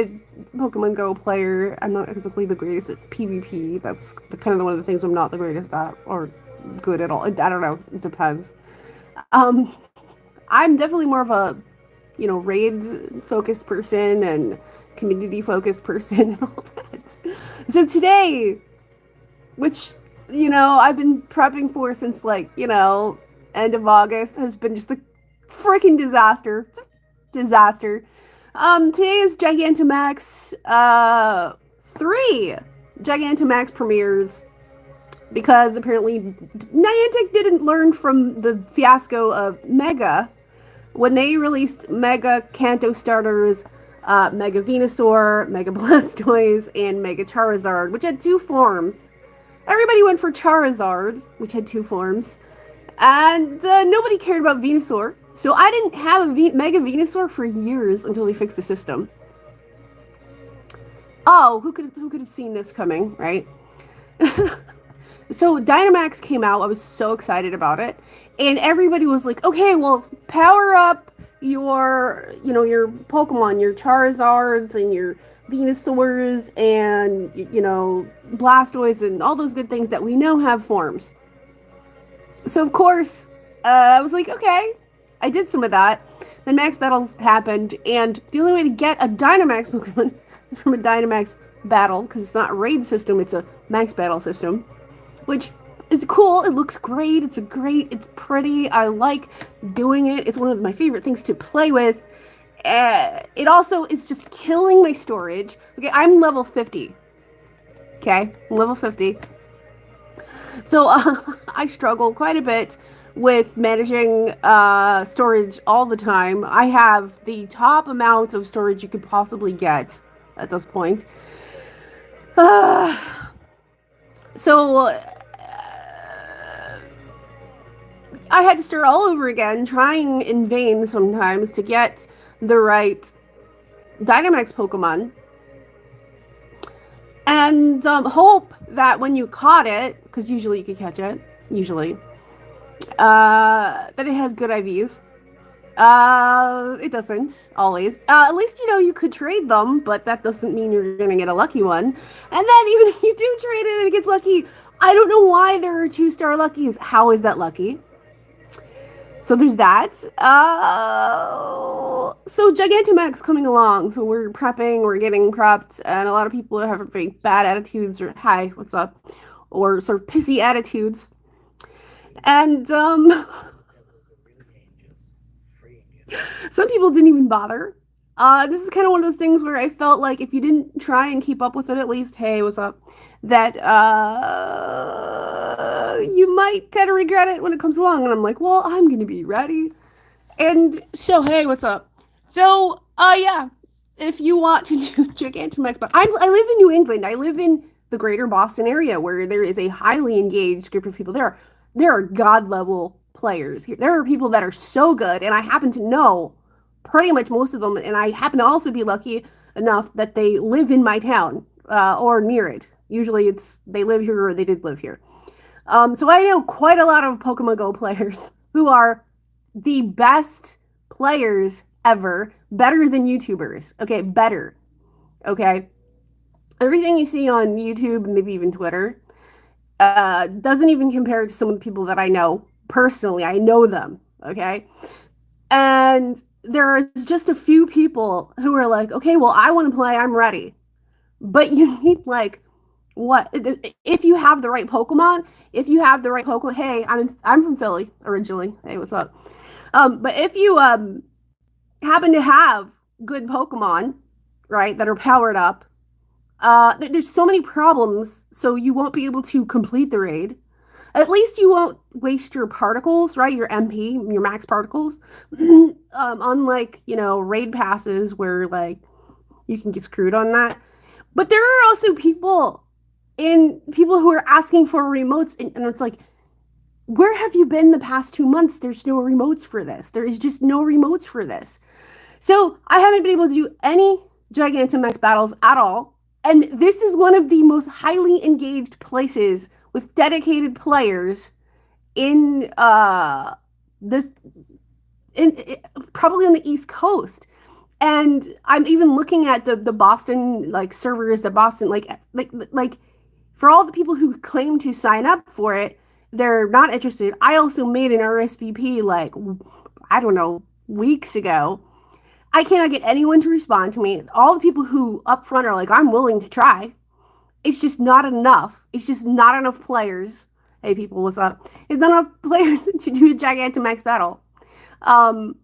good Pokemon Go player. I'm not exactly the greatest at PvP. That's kind of one of the things I'm not the greatest at, or good at all. I don't know. It depends. Um, I'm definitely more of a, raid focused person and community focused person and all that. So today, which, I've been prepping for since end of August, has been just a freaking disaster. Just disaster. Today is Gigantamax 3. Gigantamax premieres because apparently Niantic didn't learn from the fiasco of Mega when they released Mega Kanto starters, Mega Venusaur, Mega Blastoise, and Mega Charizard, which had two forms. Everybody went for Charizard, which had two forms, and nobody cared about Venusaur. So I didn't have a Mega Venusaur for years until they fixed the system. Oh, who could have seen this coming, right? So Dynamax came out. I was so excited about it, and everybody was like, "Okay, well, power up your Pokemon, your Charizards and your Venusaurs and Blastoise and all those good things that we know have forms." So of course, I was like, "Okay." I did some of that. Then Max Battles happened, and the only way to get a Dynamax Pokemon is from a Dynamax battle, because it's not a raid system, it's a Max Battle system, which is cool. It looks great. It's pretty. I like doing it. It's one of my favorite things to play with. It also is just killing my storage. Okay, I'm level 50. Okay, I'm level 50. So I struggle quite a bit with managing storage all the time. I have the top amount of storage you could possibly get at this point. So I had to start all over again, trying in vain sometimes to get the right Dynamax Pokemon. And hope that when you caught it, because usually you could catch it, that it has good IVs. It doesn't always. At least you could trade them, but that doesn't mean you're gonna get a lucky one. And then even if you do trade it and it gets lucky, I don't know why there are 2-star luckies. How is that lucky? So there's that. So Gigantamax coming along. So we're prepping, we're getting prepped, and a lot of people have very bad attitudes or hi, what's up? Or sort of pissy attitudes. And some people didn't even bother. This is kind of one of those things where I felt like if you didn't try and keep up with it at least, hey, what's up? That you might kind of regret it when it comes along. And I'm like, well, I'm going to be ready. And so, hey, what's up? So, yeah, if you want to do Gigantamax, but I live in New England. I live in the greater Boston area where there is a highly engaged group of people. There are god level players here. There are people that are so good, and I happen to know pretty much most of them, and I happen to also be lucky enough that they live in my town or near it. Usually it's they live here or they did live here. So I know quite a lot of Pokemon Go players who are the best players ever, better than YouTubers. Okay, better. Okay. Everything you see on YouTube and maybe even Twitter doesn't even compare to some of the people that I know personally. I know them. Okay. And there's just a few people who are like, okay, well, I want to play. I'm ready. But you need what if you have the right Pokemon? If you have the right Pokemon, hey, I'm from Philly originally. Hey, what's up? But if you happen to have good Pokemon, right, that are powered up, there's so many problems, so you won't be able to complete the raid. At least you won't waste your particles, right? Your MP, your max particles. Unlike, raid passes where you can get screwed on that. But there are also people who are asking for remotes, and it's like, where have you been the past 2 months? There's no remotes for this. There is just no remotes for this. So I haven't been able to do any Gigantamax battles at all. And this is one of the most highly engaged places with dedicated players in probably on the East Coast. And I'm even looking at the Boston like servers, the Boston like for all the people who claim to sign up for it, they're not interested. I also made an RSVP like I don't know weeks ago. I cannot get anyone to respond to me. All the people who up front are like, I'm willing to try. It's just not enough. It's just not enough players. Hey people, what's up? It's not enough players to do a Gigantamax battle. Um,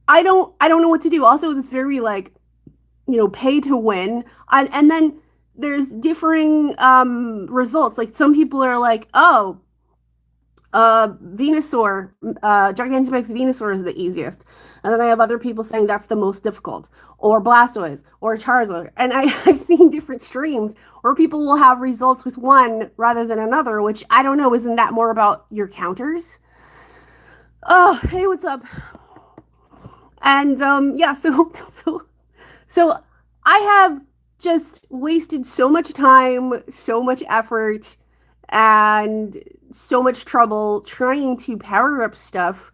I don't know what to do. Also, it's very like pay to win, and then there's differing results. Like some people are like, oh, Venusaur, Gigantamax Venusaur is the easiest. And then I have other people saying that's the most difficult, or Blastoise, or Charizard. And I've seen different streams where people will have results with one rather than another, which I don't know. Isn't that more about your counters? Oh, hey, what's up? And yeah, so I have just wasted so much time, so much effort, and so much trouble trying to power up stuff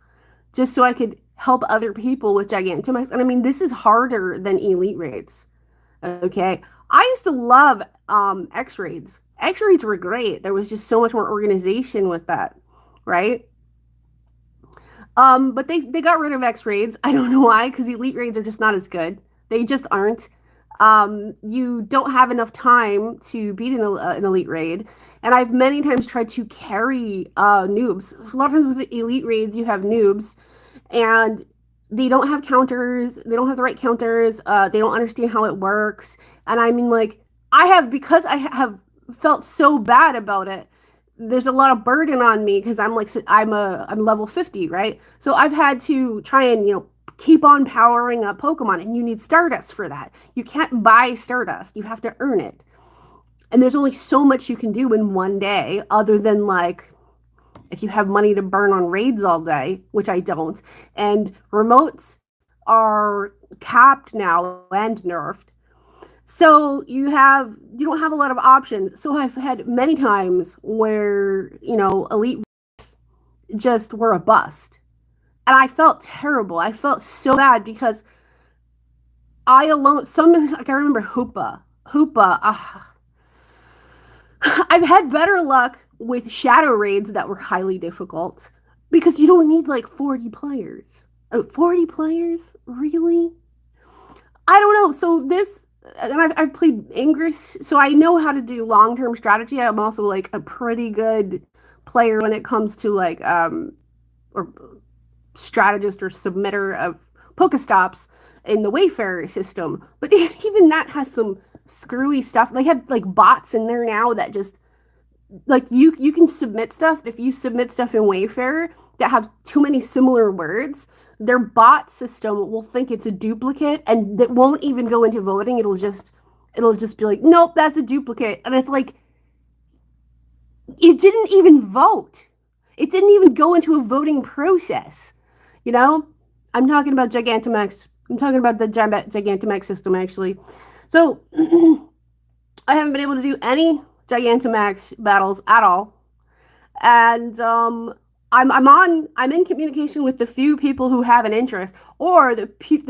just so I could help other people with Gigantamax. And I mean, this is harder than Elite Raids. Okay. I used to love X Raids. X Raids were great. There was just so much more organization with that, right? But they got rid of X raids. I don't know why, because elite raids are just not as good. They just aren't. You don't have enough time to beat an elite raid, and I've many times tried to carry noobs. A lot of times with elite raids, you have noobs, and they don't have counters. They don't have the right counters. They don't understand how it works. And I mean, like, because I have felt so bad about it, there's a lot of burden on me because I'm level 50, right? So I've had to try and keep on powering up Pokemon, and you need Stardust for that. You can't buy Stardust. You have to earn it. And there's only so much you can do in one day other than like if you have money to burn on raids all day, which I don't. And remotes are capped now and nerfed. So you don't have a lot of options. So I've had many times where, elite just were a bust. And I felt terrible. I felt so bad because I remember Hoopa. I've had better luck with shadow raids that were highly difficult because you don't need like 40 players. 40 players? Really? I don't know. So and I've played English, so I know how to do long-term strategy. I'm also like a pretty good player when it comes to like or strategist or submitter of Pokestops in the Wayfarer system. But even that has some screwy stuff. They have like bots in there now that just like you can submit stuff. If you submit stuff in Wayfarer that have too many similar words, their bot system will think it's a duplicate and it won't even go into voting. It'll just be like, nope, that's a duplicate. And it's like, it didn't even vote. It didn't even go into a voting process. I'm talking about Gigantamax. I'm talking about the Gigantamax system, actually. So I haven't been able to do any Gigantamax battles at all. And I'm in communication with the few people who have an interest, or the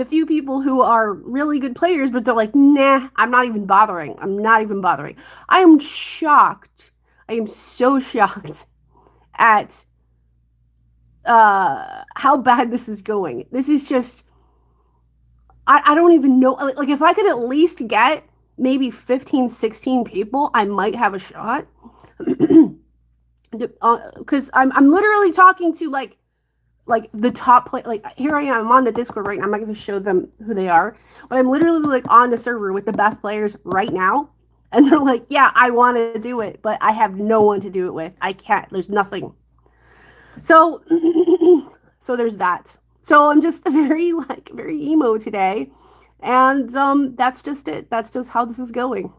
few people who are really good players, but they're like, nah, I'm not even bothering. I am shocked. I am so shocked at how bad this is going. This is just, I don't even know. Like, if I could at least get maybe 15, 16 people, I might have a shot. Because I'm literally talking to like the top play. Like, here I am, I'm on the Discord right now. I'm not going to show them who they are, but I'm literally like on the server with the best players right now, and they're like, yeah, I want to do it, but I have no one to do it with. I can't. There's nothing. So so there's that. So I'm just very emo today, and that's just it. That's just how this is going.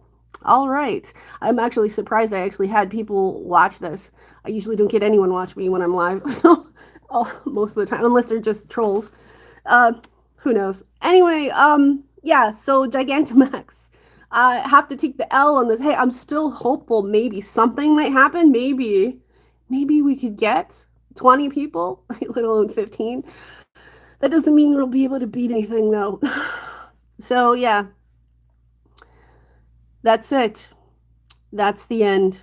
All right. I'm actually surprised I actually had people watch this. I usually don't get anyone watch me when I'm live. So most of the time, unless they're just trolls. Who knows? Anyway, yeah, so Gigantamax. I have to take the L on this. Hey, I'm still hopeful maybe something might happen. Maybe we could get 20 people, let alone 15. That doesn't mean we'll be able to beat anything, though. So, yeah, that's it. That's the end.